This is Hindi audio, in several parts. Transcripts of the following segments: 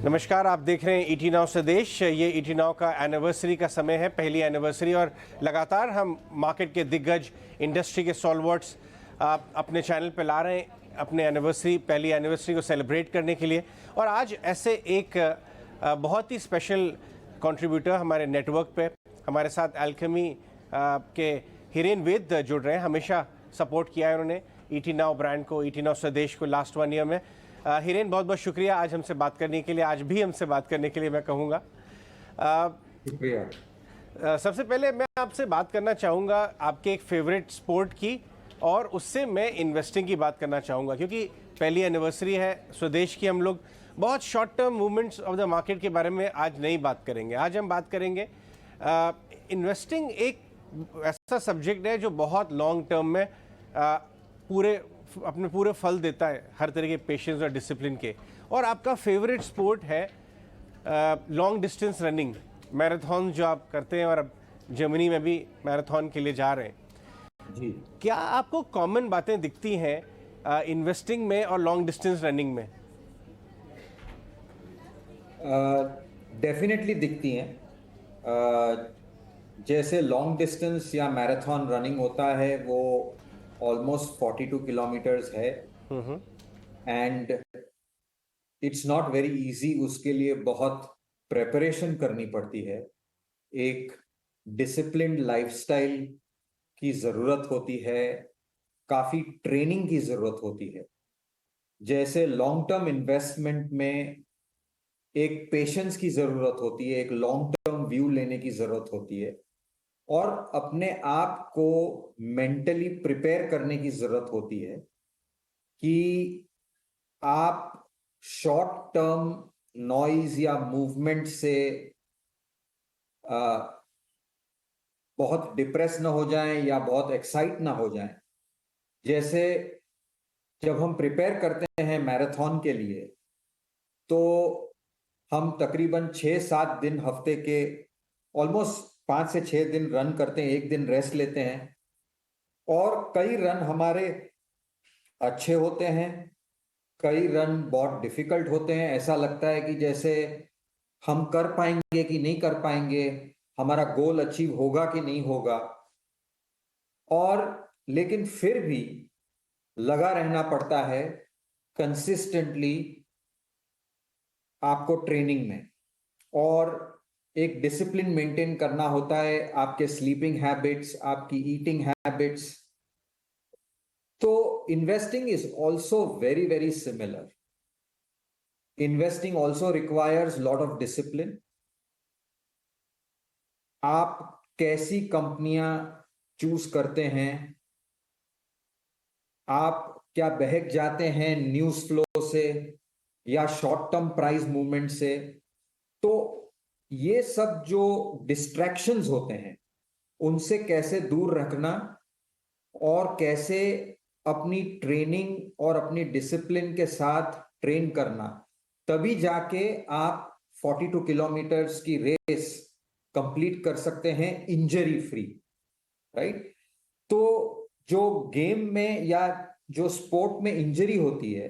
नमस्कार, आप देख रहे हैं ईटी नाउ से देश। ये ईटी नाउ का एनिवर्सरी का समय है, पहली एनिवर्सरी, और लगातार हम मार्केट के दिग्गज, इंडस्ट्री के सॉल्वर्ट्स अपने चैनल पे ला रहे हैं अपने एनिवर्सरी, पहली एनिवर्सरी को सेलिब्रेट करने के लिए। और आज ऐसे एक बहुत ही स्पेशल कंट्रीब्यूटर हमारे नेटवर्क पे हमारे साथ अल्केमी के हिरेन वेद जुड़ रहे हैं। हमेशा सपोर्ट किया है उन्होंने ईटी नाउ ब्रांड को, ईटी नाउ स्वदेश को लास्ट 1 ईयर में। हिरेन, बहुत बहुत शुक्रिया आज हमसे बात करने के लिए, आज भी हमसे बात करने के लिए मैं कहूँगा। शुक्रिया। सबसे पहले मैं आपसे बात करना चाहूँगा आपके एक फेवरेट स्पोर्ट की, और उससे मैं इन्वेस्टिंग की बात करना चाहूँगा, क्योंकि पहली एनिवर्सरी है स्वदेश की। हम लोग बहुत short term movements of the market के बारे में आज नहीं बात करेंगे। आज हम बात करेंगे इन्वेस्टिंग एक ऐसा सब्जेक्ट है जो बहुत लॉन्ग टर्म में अपने पूरे फल देता है, हर तरह के पेशेंस और डिसिप्लिन के। और आपका फेवरेट स्पोर्ट है लॉन्ग डिस्टेंस रनिंग, मैराथन जो आप करते हैं, और अब जर्मनी में भी मैराथन के लिए जा रहे हैं जी। क्या आपको कॉमन बातें दिखती हैं इन्वेस्टिंग में और लॉन्ग डिस्टेंस रनिंग में? डेफिनेटली दिखती हैं। जैसे लॉन्ग डिस्टेंस या मैराथन रनिंग होता है वो ऑलमोस्ट 42 किलोमीटर्स है, and it's not very easy. उसके लिए बहुत प्रेपरेशन करनी पड़ती है, एक डिसिप्लिन्ड लाइफस्टाइल की ज़रूरत होती है, काफ़ी ट्रेनिंग की ज़रूरत होती है। जैसे लॉन्ग टर्म इन्वेस्टमेंट में एक पेशेंस की ज़रूरत होती है, एक लॉन्ग टर्म व्यू लेने की ज़रूरत होती है, और अपने आप को मेंटली प्रिपेयर करने की ज़रूरत होती है कि आप शॉर्ट टर्म नॉइज या मूवमेंट से बहुत डिप्रेस ना हो जाएं या बहुत एक्साइट ना हो जाएं। जैसे जब हम प्रिपेयर करते हैं मैराथन के लिए, तो हम तकरीबन 6-7 दिन हफ्ते के ऑलमोस्ट 5 से 6 दिन रन करते हैं, एक दिन रेस्ट लेते हैं, और कई रन हमारे अच्छे होते हैं, कई रन बहुत डिफिकल्ट होते हैं। ऐसा लगता है कि जैसे हम कर पाएंगे कि नहीं कर पाएंगे, हमारा गोल अचीव होगा कि नहीं होगा। और लेकिन फिर भी लगा रहना पड़ता है कंसिस्टेंटली आपको ट्रेनिंग में, और एक डिसिप्लिन मेंटेन करना होता है, आपके स्लीपिंग हैबिट्स, आपकी ईटिंग हैबिट्स। तो investing is also very very similar. Investing also requires lot of discipline. आप कैसी कंपनियां चूज करते हैं, आप क्या बहक जाते हैं न्यूज फ्लो से या शॉर्ट टर्म प्राइस मूवमेंट से, तो ये सब जो डिस्ट्रैक्शंस होते हैं उनसे कैसे दूर रखना, और कैसे अपनी ट्रेनिंग और अपनी डिसिप्लिन के साथ ट्रेन करना, तभी जाके आप 42 किलोमीटर्स की रेस कंप्लीट कर सकते हैं इंजरी फ्री, राइट। तो जो गेम में या जो स्पोर्ट में इंजरी होती है,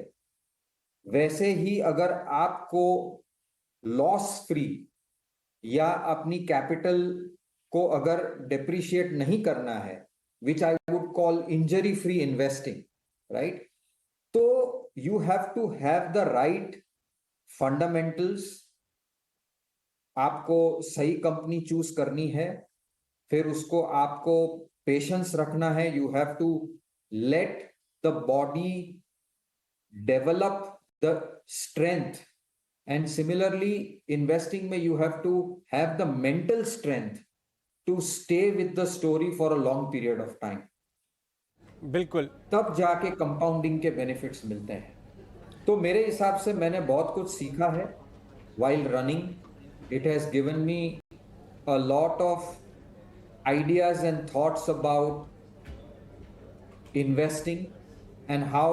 वैसे ही अगर आपको लॉस फ्री या अपनी कैपिटल को अगर डेप्रिशिएट नहीं करना है, which I would call injury free investing, right, तो you have to have the right fundamentals. आपको सही कंपनी चूज करनी है, फिर उसको आपको पेशेंस रखना है। You have to let the body develop the strength, and similarly investing में you have to have the mental strength to stay with the story for a long period of time. बिल्कुल। तब जाके कंपाउंडिंग के बेनिफिट्स मिलते हैं। तो मेरे हिसाब से मैंने बहुत कुछ सीखा है while running. It has given me a lot of ideas and thoughts about investing and how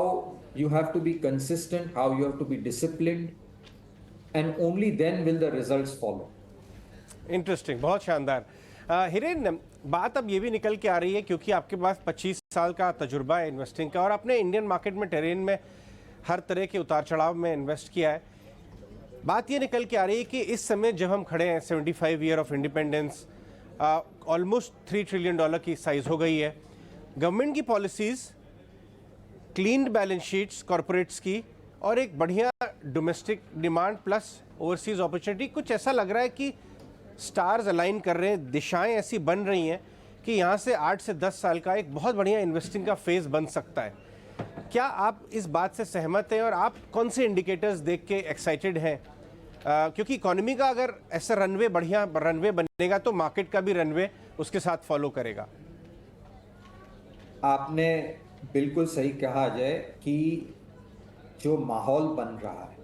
you have to be consistent, how you have to be disciplined, and only then will the results follow. Interesting, बहुत शानदार। हिरेन, बात अब ये भी निकल के आ रही है, क्योंकि आपके पास 25 साल का तजुर्बा है इन्वेस्टिंग का, और आपने इंडियन मार्केट में टेरेन में हर तरह के उतार चढ़ाव में इन्वेस्ट किया है। बात ये निकल के आ रही है कि इस समय जब हम खड़े हैं 75 year of independence, almost $3 trillion की साइज हो गई है। गवर्नमेंट की policies, clean balance sheets corporates की, और एक बढ़िया domestic demand plus overseas opportunity, कुछ ऐसा लग रहा है कि स्टार्स अलाइन कर रहे हैं, दिशाएं ऐसी बन रही हैं कि यहाँ से 8 से 10 साल का एक बहुत बढ़िया इन्वेस्टिंग का फेज बन सकता है। क्या आप इस बात से सहमत हैं और आप कौन से इंडिकेटर्स देख के एक्साइटेड हैं? क्योंकि इकोनॉमी का अगर ऐसा रनवे, बढ़िया रनवे बनेगा तो मार्केट का भी रनवे उसके साथ फॉलो करेगा। आपने बिल्कुल सही कहा अजय कि जो माहौल बन रहा है,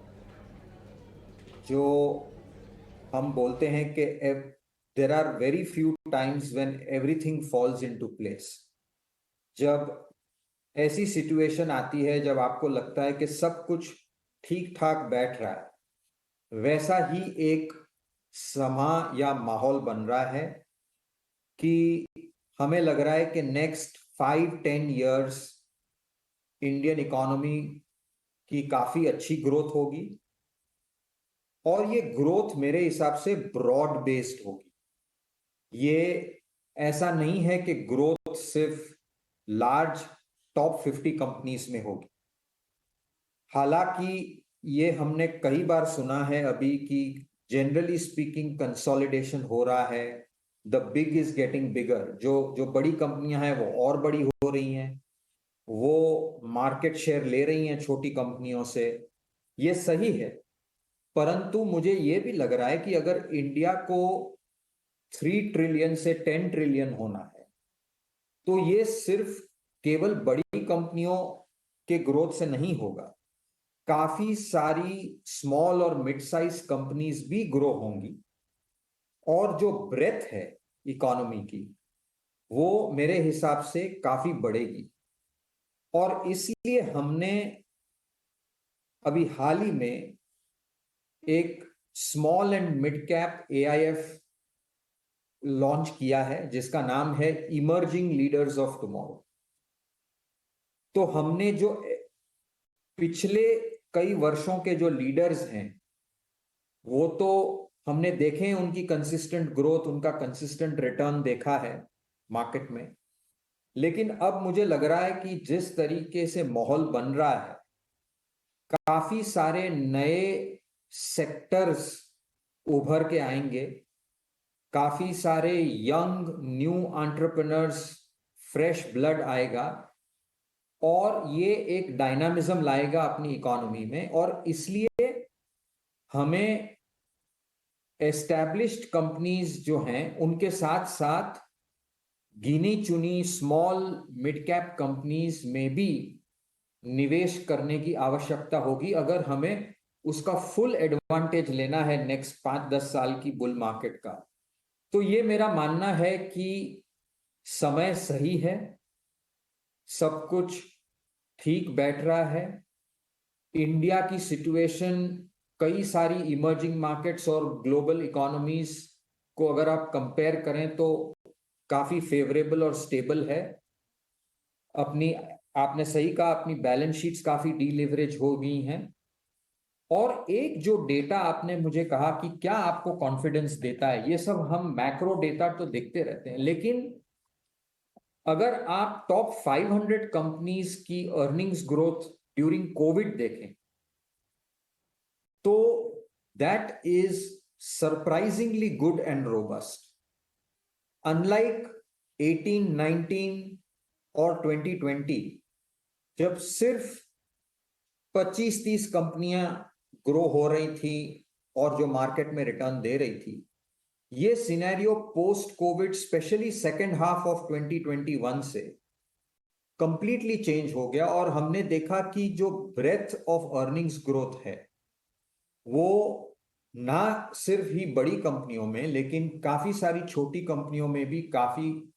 जो हम बोलते हैं कि there are very few times when everything falls into place. जब ऐसी सिचुएशन आती है जब आपको लगता है कि सब कुछ ठीक ठाक बैठ रहा है, वैसा ही एक समा या माहौल बन रहा है कि हमें लग रहा है कि नेक्स्ट 5-10 इयर्स इंडियन इकोनॉमी की काफी अच्छी ग्रोथ होगी, और ये ग्रोथ मेरे हिसाब से ब्रॉड बेस्ड होगी। ये ऐसा नहीं है कि ग्रोथ सिर्फ लार्ज टॉप 50 कंपनीज में होगी। हालांकि ये हमने कई बार सुना है अभी कि जनरली स्पीकिंग कंसोलिडेशन हो रहा है, the big is getting bigger. जो बड़ी कंपनियां हैं वो और बड़ी हो रही हैं, वो मार्केट शेयर ले रही हैं छोटी कंपनियों से। ये सही है, परंतु मुझे ये भी लग रहा है कि अगर इंडिया को 3 ट्रिलियन से 10 ट्रिलियन होना है, तो ये सिर्फ केवल बड़ी कंपनियों के ग्रोथ से नहीं होगा। काफी सारी स्मॉल और मिड साइज कंपनीज भी ग्रो होंगी, और जो ब्रेथ है इकोनॉमी की वो मेरे हिसाब से काफी बढ़ेगी। और इसलिए हमने अभी हाल ही में एक small and mid cap AIF launch किया है जिसका नाम है इमर्जिंग लीडर्स ऑफ टुमारो। तो हमने जो पिछले कई वर्षों के जो लीडर्स हैं वो तो हमने देखे हैं, उनकी कंसिस्टेंट ग्रोथ, उनका कंसिस्टेंट रिटर्न देखा है मार्केट में। लेकिन अब मुझे लग रहा है कि जिस तरीके से माहौल बन रहा है, काफी सारे नए सेक्टर्स उभर के आएंगे, काफी सारे young new entrepreneurs, fresh blood आएगा, और ये एक डायनामिज्म लाएगा अपनी इकोनॉमी में। और इसलिए हमें एस्टैब्लिश्ड कंपनीज जो हैं उनके साथ साथ गिनी चुनी स्मॉल मिड कैप कंपनीज में भी निवेश करने की आवश्यकता होगी, अगर हमें उसका फुल एडवांटेज लेना है नेक्स्ट 5-10 साल की बुल मार्केट का। तो ये मेरा मानना है कि समय सही है, सब कुछ ठीक बैठ रहा है। इंडिया की सिचुएशन कई सारी इमर्जिंग मार्केट्स और ग्लोबल इकोनॉमीज को अगर आप कंपेयर करें तो काफी फेवरेबल और स्टेबल है। अपनी, आपने सही कहा, अपनी बैलेंस शीट्स काफी डीलिवरेज हो गई हैं। और एक जो डेटा आपने मुझे कहा कि क्या आपको कॉन्फिडेंस देता है, ये सब हम मैक्रो डेटा तो देखते रहते हैं, लेकिन अगर आप टॉप 500 कंपनीज की अर्निंग्स ग्रोथ ड्यूरिंग कोविड देखें तो that is surprisingly good and robust. Unlike 18, 19 और 2020, जब सिर्फ 25-30 कंपनियां ग्रो हो रही थी और जो मार्केट में रिटर्न दे रही थी, ये scenario post Covid specially second half of 2021 से कंप्लीटली चेंज हो गया। और हमने देखा कि जो ब्रेथ ऑफ अर्निंग्स ग्रोथ है वो ना सिर्फ ही बड़ी कंपनियों में, लेकिन काफी सारी छोटी कंपनियों में भी काफी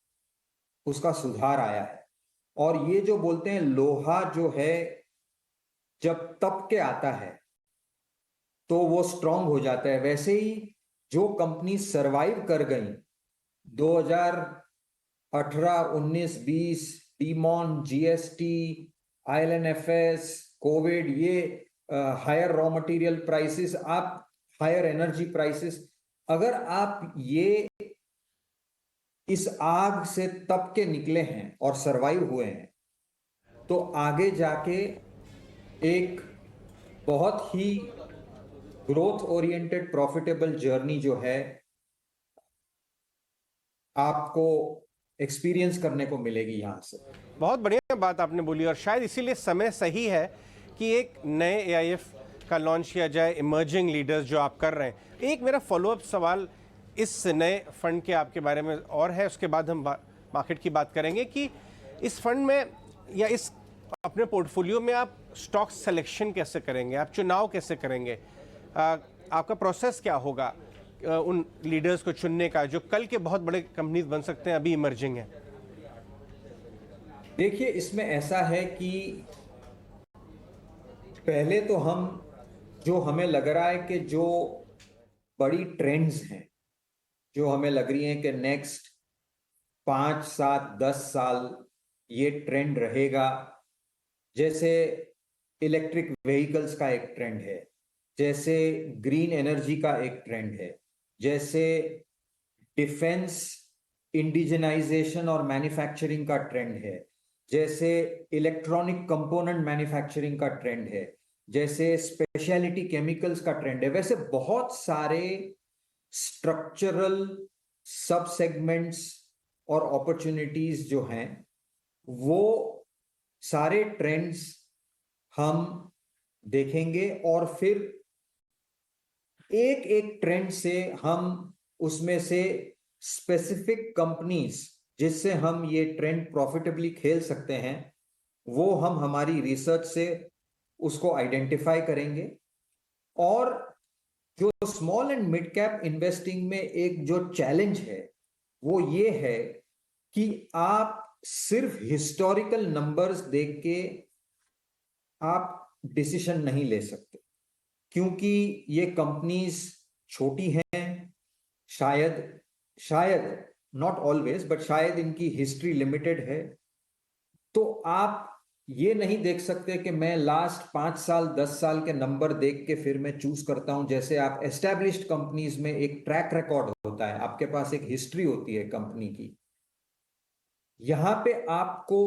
उसका सुधार आया है। और ये जो बोलते हैं लोहा जो है जब तप के आता है तो वो स्ट्रांग हो जाता है, वैसे ही जो कंपनी सरवाइव कर गई 2018, 19, 20, डीमॉन, GST, IL&FS, कोविड, ये हायर रॉ मटेरियल प्राइसेस, आप हायर एनर्जी प्राइसेस, अगर आप ये इस आग से तप के निकले हैं और सरवाइव हुए हैं, तो आगे जाके एक बहुत ही ग्रोथ ओरिएंटेड प्रॉफिटेबल जर्नी जो है आपको एक्सपीरियंस करने को मिलेगी यहां से। बहुत बढ़िया बात आपने बोली और शायद इसीलिए समय सही है कि एक नए एआईएफ का लॉन्च किया जाए, इमर्जिंग लीडर्स जो आप कर रहे हैं। एक मेरा फॉलोअप सवाल इस नए फंड के आपके बारे में और है, उसके बाद हम मार्केट की बात करेंगे कि इस फंड में या इस अपने पोर्टफोलियो में आप स्टॉक सिलेक्शन कैसे करेंगे, आप चुनाव कैसे करेंगे, आपका प्रोसेस क्या होगा उन लीडर्स को चुनने का जो कल के बहुत बड़े कंपनीज बन सकते हैं, अभी इमर्जिंग है? देखिए, इसमें ऐसा है कि पहले तो हमें लग रहा है कि जो बड़ी ट्रेंड्स हैं, जो हमें लग रही हैं कि नेक्स्ट 5, 7, 10 साल ये ट्रेंड रहेगा, जैसे इलेक्ट्रिक व्हीकल्स का एक ट्रेंड है, जैसे ग्रीन एनर्जी का एक ट्रेंड है, जैसे डिफेंस इंडिजनाइजेशन और मैन्युफैक्चरिंग का ट्रेंड है, जैसे इलेक्ट्रॉनिक कंपोनेंट मैन्युफैक्चरिंग का ट्रेंड है, जैसे स्पेशलिटी केमिकल्स का ट्रेंड है। वैसे बहुत सारे स्ट्रक्चरल सब सेगमेंट्स और अपॉर्चुनिटीज जो हैं, वो सारे ट्रेंड्स हम देखेंगे और फिर एक एक ट्रेंड से हम उसमें से स्पेसिफिक कंपनीज जिससे हम ये ट्रेंड प्रॉफिटेबली खेल सकते हैं, वो हम हमारी रिसर्च से उसको आइडेंटिफाई करेंगे। और जो small and mid cap investing में एक जो चैलेंज है वो ये है कि आप सिर्फ हिस्टोरिकल नंबर्स देख के आप डिसीजन नहीं ले सकते, क्योंकि ये कंपनीज छोटी हैं, शायद नॉट ऑलवेज, बट शायद इनकी हिस्ट्री लिमिटेड है। तो आप ये नहीं देख सकते कि मैं लास्ट 5 साल 10 साल के नंबर देख के फिर मैं चूज करता हूं। जैसे आप एस्टैब्लिश्ड कंपनीज में एक ट्रैक रिकॉर्ड होता है, आपके पास एक हिस्ट्री होती है कंपनी की। यहां पे आपको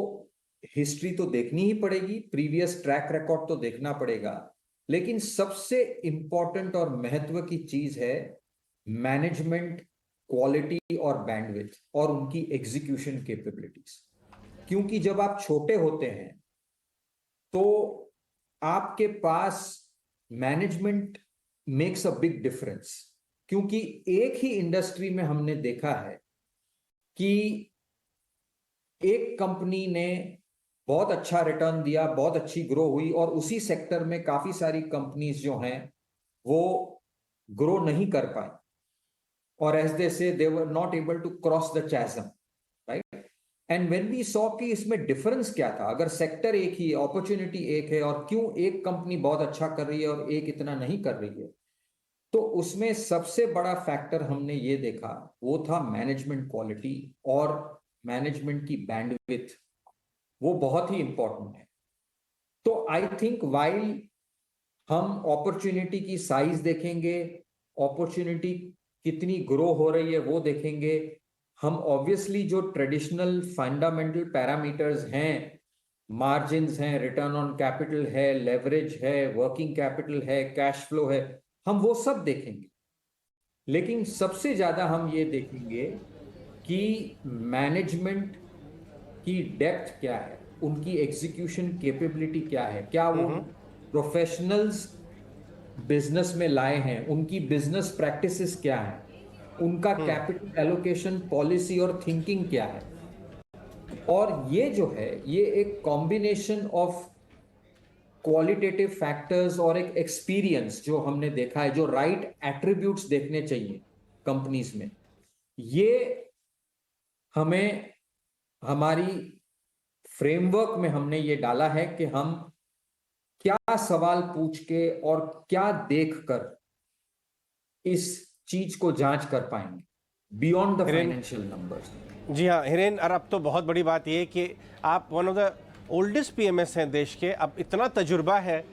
हिस्ट्री तो देखनी ही पड़ेगी, प्रीवियस ट्रैक रिकॉर्ड तो देखना पड़ेगा, लेकिन सबसे इंपॉर्टेंट और महत्व की चीज है मैनेजमेंट क्वालिटी और बैंडविड्थ और उनकी एग्जीक्यूशन कैपेबिलिटीज। क्योंकि जब आप छोटे होते हैं तो आपके पास management makes a big difference, क्योंकि एक ही इंडस्ट्री में हमने देखा है कि एक कंपनी ने बहुत अच्छा रिटर्न दिया, बहुत अच्छी ग्रो हुई, और उसी सेक्टर में काफी सारी कंपनीज जो हैं वो ग्रो नहीं कर पाई, और as they say they were not able to cross the chasm, right. And when we saw कि इसमें डिफरेंस क्या था, अगर सेक्टर एक ही है, अपॉर्चुनिटी एक है, और क्यों एक कंपनी बहुत अच्छा कर रही है और एक इतना नहीं कर रही है, तो उसमें सबसे बड़ा फैक्टर हमने ये देखा वो था मैनेजमेंट क्वालिटी और मैनेजमेंट की बैंडविड्थ। वो बहुत ही इंपॉर्टेंट है। तो आई थिंक वाइल हम अपॉर्चुनिटी की साइज देखेंगे, अपॉर्चुनिटी कितनी ग्रो हो रही है वो देखेंगे, हम ऑब्वियसली जो ट्रेडिशनल फंडामेंटल पैरामीटर्स हैं, मार्जिन्स हैं, रिटर्न ऑन कैपिटल है, लेवरेज है, वर्किंग कैपिटल है, कैश फ्लो है, हम वो सब देखेंगे। लेकिन सबसे ज्यादा हम ये देखेंगे कि मैनेजमेंट की डेप्थ क्या है, उनकी एग्जीक्यूशन कैपेबिलिटी क्या है, क्या वो प्रोफेशनल्स बिजनेस में लाए हैं, उनकी बिजनेस प्रैक्टिसेस क्या है, उनका कैपिटल एलोकेशन पॉलिसी और थिंकिंग क्या है। और ये जो है ये एक कॉम्बिनेशन ऑफ क्वालिटेटिव फैक्टर्स और एक एक्सपीरियंस जो हमने देखा है, जो राइट एट्रीब्यूट्स देखने चाहिए कंपनीज में, ये हमें हमारी फ्रेमवर्क में हमने ये डाला है कि हम क्या सवाल पूछ के और क्या देखकर इस चीज को जांच कर पाएंगे बियॉन्ड द फाइनेंशियल नंबर्स। जी हाँ हिरेन, और अब तो बहुत बड़ी बात यह है कि आप one of the oldest PMS हैं देश के, अब इतना तजुर्बा है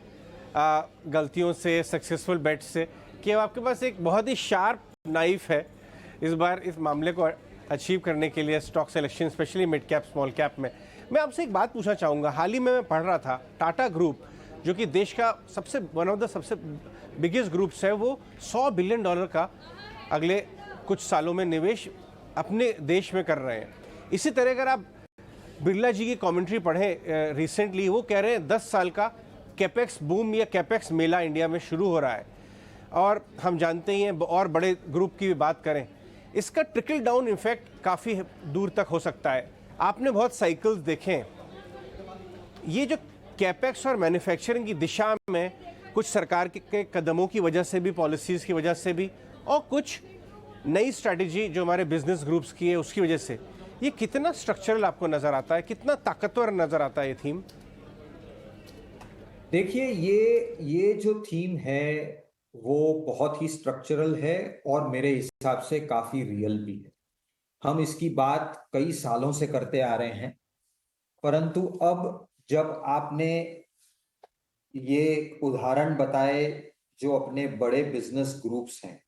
गलतियों से, सक्सेसफुल बेट से, कि आपके पास एक बहुत ही शार्प नाइफ है इस बार इस मामले को अचीव करने के लिए stock selection, specially mid cap small cap में। मैं आपसे एक बात पूछना चाहूँगा, हाल ही में मैं पढ़ रहा था टाटा ग्रुप जो कि देश का वन ऑफ द सबसे बिगेस्ट ग्रुप्स है, वो $100 बिलियन का अगले कुछ सालों में निवेश अपने देश में कर रहे हैं। इसी तरह अगर आप बिरला जी की कमेंट्री पढ़ें रिसेंटली, वो कह रहे हैं 10 साल का कैपेक्स बूम या कैपेक्स मेला इंडिया में शुरू हो रहा है। और हम जानते ही हैं, और बड़े ग्रुप की भी बात करें, इसका ट्रिकल डाउन इफेक्ट काफ़ी दूर तक हो सकता है। आपने बहुत साइकिल्स देखे हैं, ये जो कैपेक्स और मैन्युफैक्चरिंग की दिशा में कुछ सरकार के कदमों की वजह से भी, पॉलिसीज़ की वजह से भी, और कुछ नई स्ट्रैटेजी जो हमारे बिजनेस ग्रुप्स की है उसकी वजह से, ये कितना स्ट्रक्चरल आपको नज़र आता है, कितना ताकतवर नज़र आता है ये थीम? देखिए, ये जो थीम है वो बहुत ही स्ट्रक्चरल है और मेरे हिसाब से काफी रियल भी है। हम इसकी बात कई सालों से करते आ रहे हैं, परंतु अब जब आपने ये उदाहरण बताए जो अपने बड़े बिजनेस ग्रुप्स हैं,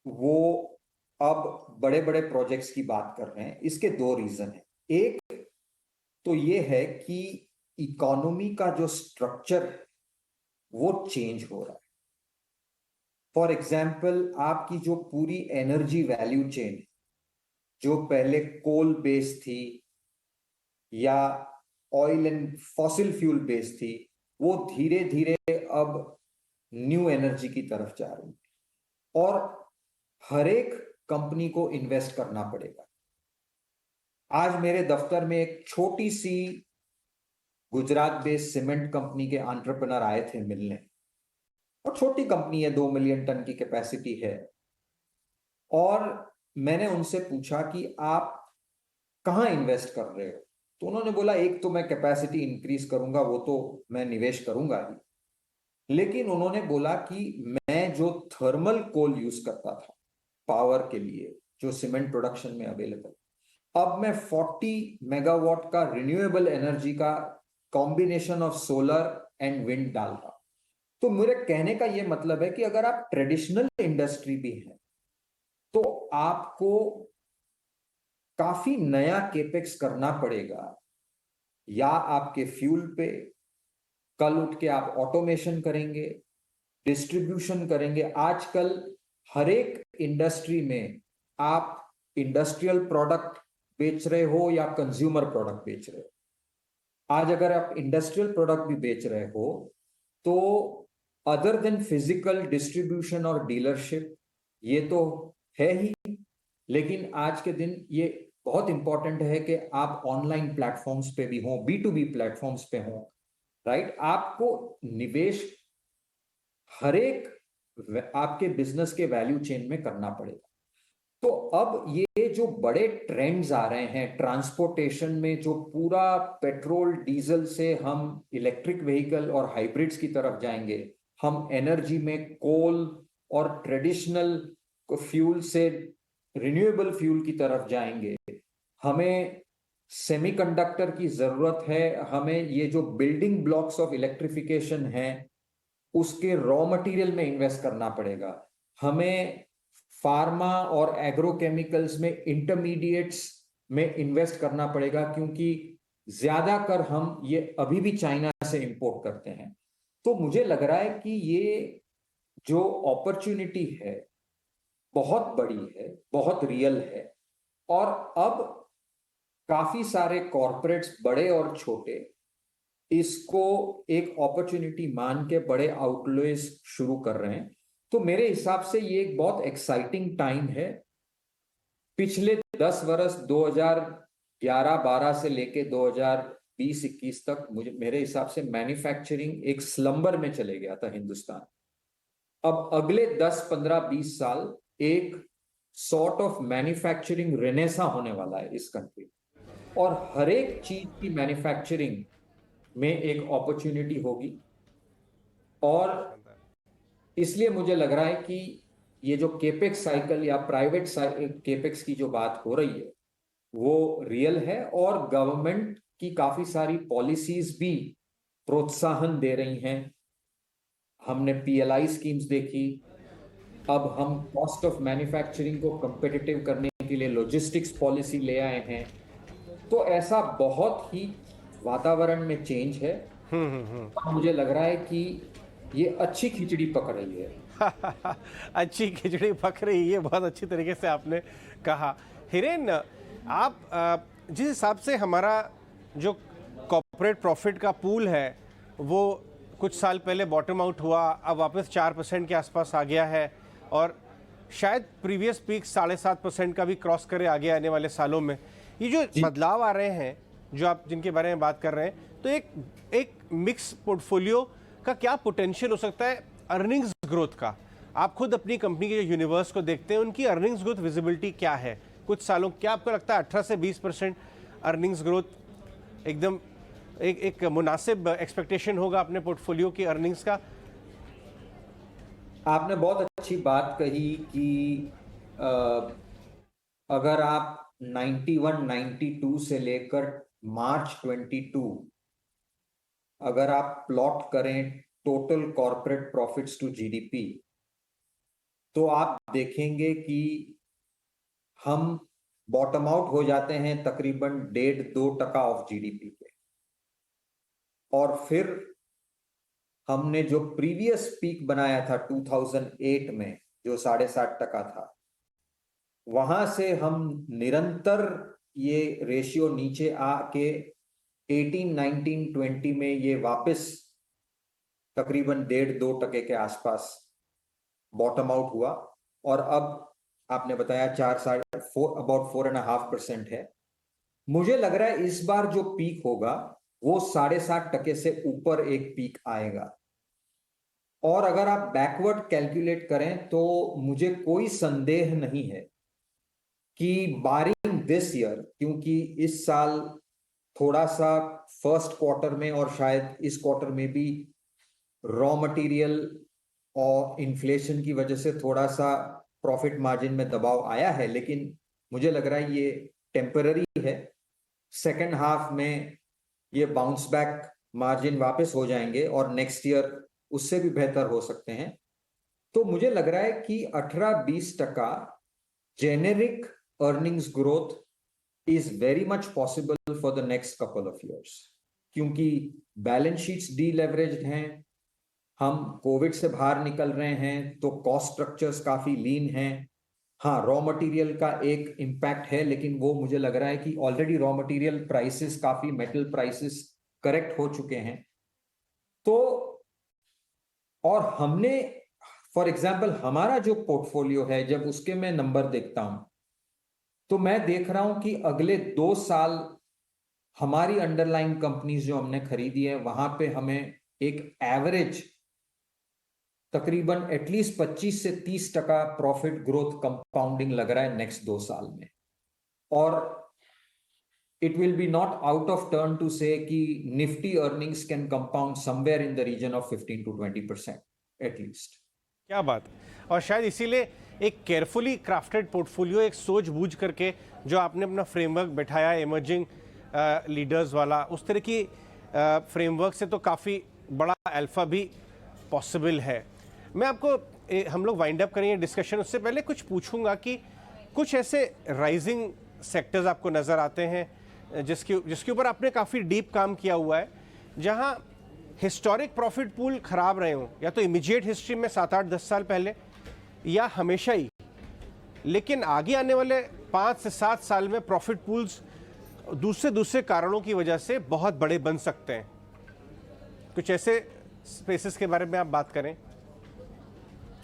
वो अब बड़े बड़े प्रोजेक्ट्स की बात कर रहे हैं, इसके दो रीजन हैं। एक तो ये है कि इकोनॉमी का जो स्ट्रक्चर है वो चेंज हो रहा है। फॉर एग्जाम्पल, आपकी जो पूरी एनर्जी वैल्यू चेन जो पहले कोल बेस्ड थी या oil and fossil fuel based थी, वो धीरे धीरे अब न्यू एनर्जी की तरफ जा रही है और हर एक कंपनी को इन्वेस्ट करना पड़ेगा। आज मेरे दफ्तर में एक छोटी सी गुजरात बेस्ड सीमेंट कंपनी के एंटरप्रेन्योर आए थे मिलने, और छोटी कंपनी है, 2 मिलियन टन की कैपेसिटी है। और मैंने उनसे पूछा कि आप कहाँ इन्वेस्ट कर रहे हो, तो उन्होंने बोला एक तो मैं कैपेसिटी इंक्रीज करूंगा, वो तो मैं निवेश करूंगा ही, लेकिन उन्होंने बोला कि मैं जो थर्मल कोल यूज करता था पावर के लिए जो सीमेंट प्रोडक्शन में अवेलेबल, अब मैं 40 मेगावाट का रिन्यूएबल एनर्जी का combination of solar and wind डाल रहा। तो मेरे कहने का यह मतलब है कि अगर आप ट्रेडिशनल इंडस्ट्री भी हैं तो आपको काफी नया केपेक्स करना पड़ेगा, या आपके फ्यूल पे, कल उठ के आप ऑटोमेशन करेंगे, डिस्ट्रीब्यूशन करेंगे। आजकल हर एक इंडस्ट्री में आप इंडस्ट्रियल प्रोडक्ट बेच रहे हो या कंज्यूमर प्रोडक्ट बेच रहे हो। आज अगर आप इंडस्ट्रियल प्रोडक्ट भी बेच रहे हो तो अदर देन फिजिकल डिस्ट्रीब्यूशन और डीलरशिप, ये तो है ही, लेकिन आज के दिन ये बहुत इंपॉर्टेंट है कि आप ऑनलाइन प्लेटफॉर्म्स पे भी हो, B2B प्लेटफॉर्म्स पे हो, राइट। आपको निवेश हर एक आपके बिजनेस के वैल्यू चेन में करना पड़ेगा। तो अब ये जो बड़े ट्रेंड्स आ रहे हैं ट्रांसपोर्टेशन में, जो पूरा पेट्रोल डीजल से हम इलेक्ट्रिक व्हीकल और हाइब्रिड्स की तरफ जाएंगे, हम एनर्जी में कोल और ट्रेडिशनल फ्यूल से रिन्यूएबल फ्यूल की तरफ जाएंगे, हमें सेमीकंडक्टर की जरूरत है, हमें ये जो बिल्डिंग ब्लॉक्स ऑफ इलेक्ट्रिफिकेशन है उसके रॉ मटेरियल में इन्वेस्ट करना पड़ेगा, हमें फार्मा और एग्रोकेमिकल्स में इंटरमीडिएट्स में इन्वेस्ट करना पड़ेगा, क्योंकि ज्यादातर हम ये अभी भी चाइना से इंपोर्ट करते हैं। तो मुझे लग रहा है कि ये जो अपॉर्चुनिटी है बहुत बड़ी है, बहुत रियल है, और अब काफी सारे कॉरपोरेट्स बड़े और छोटे इसको एक अपॉर्चुनिटी मान के बड़े आउटलेज शुरू कर रहे हैं। तो मेरे हिसाब से ये एक बहुत एक्साइटिंग टाइम है। पिछले 10 वर्ष 2011-12 से लेके 2020-21 तक मेरे हिसाब से मैन्युफैक्चरिंग एक स्लंबर में चले गया था हिंदुस्तान। अब अगले 10, 15, 20 साल एक सॉर्ट ऑफ मैन्युफैक्चरिंग रेनेसा होने वाला है इस कंट्री, और हर एक चीज की मैन्युफैक्चरिंग में एक अपॉर्चुनिटी होगी। और इसलिए मुझे लग रहा है कि ये जो केपेक्स साइकिल या प्राइवेट केपेक्स की जो बात हो रही है वो रियल है, और गवर्नमेंट की काफी सारी पॉलिसीज भी प्रोत्साहन दे रही हैं। हमने PLI स्कीम्स देखी, अब हम कॉस्ट ऑफ मैन्युफैक्चरिंग को कंपेटिटिव करने के लिए लॉजिस्टिक्स पॉलिसी ले आए हैं। तो ऐसा बहुत ही वातावरण में चेंज है। और मुझे लग रहा है कि ये अच्छी खिचड़ी पक रही है। अच्छी खिचड़ी पक रही है, बहुत अच्छी तरीके से आपने कहा। हिरेन, आप जिस हिसाब से हमारा जो कॉर्पोरेट प्रॉफिट का पूल है वो कुछ साल पहले बॉटम आउट हुआ, अब वापस 4% के आसपास आ गया है और शायद प्रीवियस पीक 7.5% का भी क्रॉस करे आगे आने वाले सालों में। ये जो बदलाव आ रहे हैं जो आप जिनके बारे में बात कर रहे हैं, तो एक मिक्स पोर्टफोलियो का क्या पोटेंशियल हो सकता है अर्निंग्स ग्रोथ का? आप खुद अपनी कंपनी के जो यूनिवर्स को देखते हैं, उनकी अर्निंग्स ग्रोथ विजिबिलिटी क्या है कुछ सालों? क्या आपको लगता है 18 से 20% अर्निंग्स ग्रोथ एकदम एक मुनासिब एक्सपेक्टेशन होगा अपने पोर्टफोलियो की अर्निंग्स का? आपने बहुत अच्छी बात कही कि अगर आप 91, 92 से लेकर मार्च 22 अगर आप प्लॉट करें total corporate profits to GDP, तो आप देखेंगे कि हम बॉटम आउट हो जाते हैं तकरीबन 1.5-2% ऑफ जीडीपी पे। और फिर हमने जो प्रीवियस पीक बनाया था 2008 में जो 7.5% था, वहां से हम निरंतर ये रेशियो नीचे आके 18, 19, 20 में ये वापस तकरीबन 1.5-2% के आसपास बॉटम आउट हुआ और अब आपने बताया 4.5% है। मुझे लग रहा है इस बार जो पीक होगा वो 7.5% से ऊपर एक पीक आएगा। और अगर आप बैकवर्ड कैलकुलेट करें तो मुझे कोई संदेह नहीं है कि बारिंग दिस ईयर, क्योंकि इस साल थोड़ा सा फर्स्ट क्वार्टर में और शायद इस क्वार्टर में भी रॉ मटेरियल और इन्फ्लेशन की वजह से थोड़ा सा प्रॉफिट मार्जिन में दबाव आया है, लेकिन मुझे लग रहा है ये टेम्पररी है। सेकेंड हाफ में ये बाउंस बैक मार्जिन वापस हो जाएंगे और नेक्स्ट ईयर उससे भी बेहतर हो सकते हैं। तो मुझे लग रहा है कि 18-20% generic earnings growth is very much possible for the next couple of years, क्योंकि बैलेंस शीट्स डीलेवरेज्ड हैं, हम कोविड से बाहर निकल रहे हैं, तो कॉस्ट स्ट्रक्चर्स काफी लीन हैं। हाँ, रॉ मटेरियल का एक इम्पैक्ट है, लेकिन वो मुझे लग रहा है कि ऑलरेडी रॉ मटेरियल प्राइसेस, काफी मेटल प्राइसेस करेक्ट हो चुके हैं। तो और हमने फॉर एग्जांपल हमारा जो पोर्टफोलियो है, जब उसके मैं नंबर देखता हूं तो मैं देख रहा हूं कि अगले 2 साल हमारी अंडरलाइन कंपनीज जो हमने खरीदी है वहां पे हमें एक एवरेज तकरीबन एटलीस्ट 25 से 30% प्रॉफिट ग्रोथ कंपाउंडिंग लग रहा है नेक्स्ट 2 साल में। और it will be not out of turn to say कि Nifty earnings can compound somewhere in the region of 15 to 20% at least। क्या बात! और शायद इसीलिए एक केयरफुली क्राफ्टेड पोर्टफोलियो, एक सोच बूझ करके जो आपने अपना फ्रेमवर्क बैठाया इमर्जिंग लीडर्स वाला, उस तरह की फ्रेमवर्क से तो काफ़ी बड़ा अल्फा भी पॉसिबल है। मैं आपको हम लोग वाइंड अप करेंगे डिस्कशन, उससे पहले कुछ पूछूंगा कि कुछ ऐसे राइजिंग सेक्टर्स आपको नज़र आते हैं जिसके ऊपर आपने काफ़ी डीप काम किया हुआ है, जहां हिस्टोरिक प्रॉफिट पूल खराब रहे हों, या तो इमीडिएट हिस्ट्री में 7-8-10 साल पहले, या हमेशा ही, लेकिन आगे आने वाले 5 से 7 साल में प्रॉफिट पूल्स दूसरे कारणों की वजह से बहुत बड़े बन सकते हैं? कुछ ऐसे स्पेसेस के बारे में आप बात करें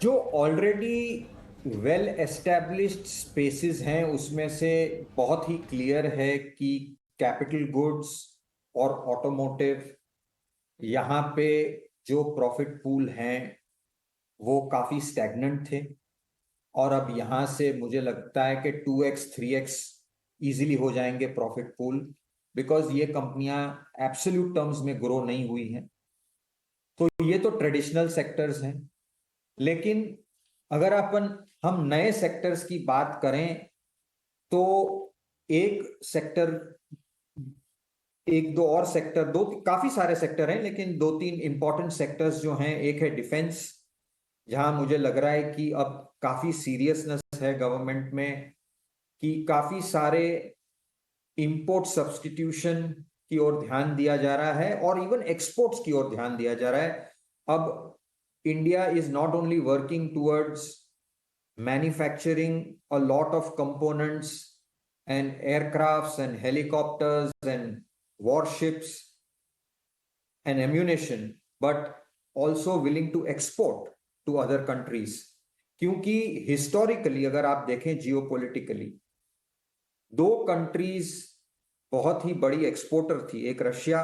जो ऑलरेडी वेल एस्टैब्लिश्ड स्पेसेस हैं, उसमें से बहुत ही क्लियर है कि कैपिटल गुड्स और ऑटोमोटिव, यहाँ पे जो प्रॉफिट पूल हैं वो काफी स्टैग्नेंट थे और अब यहाँ से मुझे लगता है कि 2x 3x इजीली हो जाएंगे प्रॉफिट पूल, बिकॉज ये कंपनियां एब्सोल्यूट टर्म्स में ग्रो नहीं हुई हैं। तो ये तो ट्रेडिशनल सेक्टर्स हैं, लेकिन अगर हम नए सेक्टर्स की बात करें तो काफी सारे सेक्टर हैं, लेकिन 2-3 इंपॉर्टेंट सेक्टर्स जो हैं, एक है डिफेंस, जहां मुझे लग रहा है कि अब काफी सीरियसनेस है गवर्नमेंट में कि काफी सारे इंपोर्ट सब्स्टिट्यूशन की ओर ध्यान दिया जा रहा है और इवन एक्सपोर्ट्स की ओर ध्यान दिया जा रहा है। अब India is not only working towards manufacturing a lot of components and aircrafts and helicopters and warships and ammunition, but also willing to export to other countries. क्योंकि हिस्टोरिकली अगर आप देखें जियोपॉलिटिकली, दो कंट्रीज बहुत ही बड़ी एक्सपोर्टर थी, एक रशिया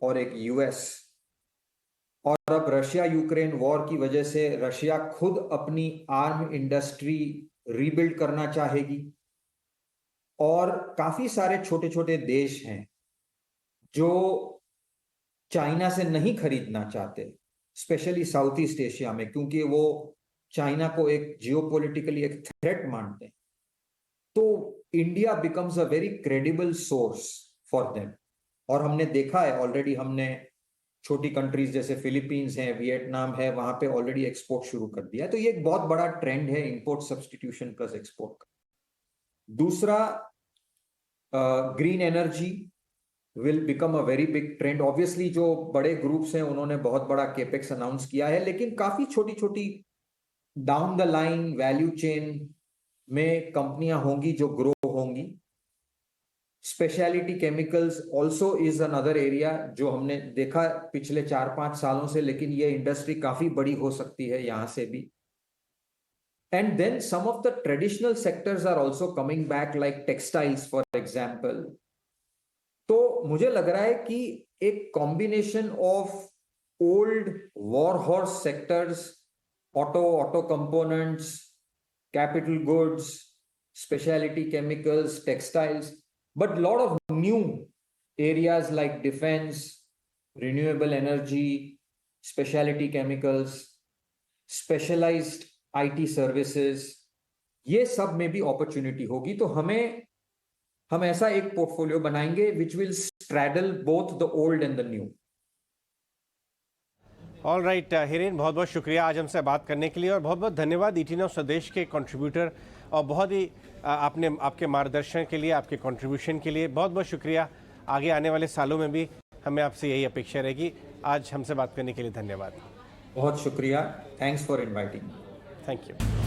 और एक यूएस। और अब रशिया यूक्रेन वॉर की वजह से रशिया खुद अपनी आर्म इंडस्ट्री रीबिल्ड करना चाहेगी और काफी सारे छोटे छोटे देश हैं जो चाइना से नहीं खरीदना चाहते, स्पेशली साउथ ईस्ट एशिया में, क्योंकि वो चाइना को एक जियोपॉलिटिकली एक थ्रेट मानते हैं। तो India becomes a very credible source for them. और हमने देखा है ऑलरेडी, हमने छोटी कंट्रीज जैसे फिलीपींस है, वियतनाम है, वहां पे ऑलरेडी एक्सपोर्ट शुरू कर दिया है। तो ये एक बहुत बड़ा ट्रेंड है इंपोर्ट सब्स्टिट्यूशन प्लस एक्सपोर्ट का। दूसरा, green energy will become a very big trend. Obviously जो बड़े ग्रुप्स हैं उन्होंने बहुत बड़ा केपेक्स अनाउंस किया है, लेकिन काफी छोटी छोटी down the line value chain में कंपनियां होंगी जो ग्रो होंगी। Speciality chemicals also is another area जो हमने देखा पिछले 4-5 सालों से, लेकिन ये इंडस्ट्री काफी बड़ी हो सकती है यहां से भी। And then some of the traditional sectors are also coming back, like textiles for example. तो मुझे लग रहा है कि एक combination of old war horse sectors, auto components, capital goods, speciality chemicals, textiles, but lot of new areas like defence, renewable energy, speciality chemicals, specialised IT services, ये सब में भी अपॉर्चुनिटी होगी। तो हम ऐसा एक पोर्टफोलियो बनाएंगे which will straddle both the old and the new. All right Hiren, बहुत बहुत शुक्रिया आज हमसे बात करने के लिए और बहुत बहुत धन्यवाद ईटी नाउ स्वदेश के कंट्रीब्यूटर, और बहुत ही आपने आपके मार्गदर्शन के लिए, आपके कंट्रीब्यूशन के लिए बहुत बहुत शुक्रिया। आगे आने वाले सालों में भी हमें आपसे यही अपेक्षा रहेगी। आज हमसे बात करने के लिए धन्यवाद। बहुत शुक्रिया, thanks for inviting. Thank you.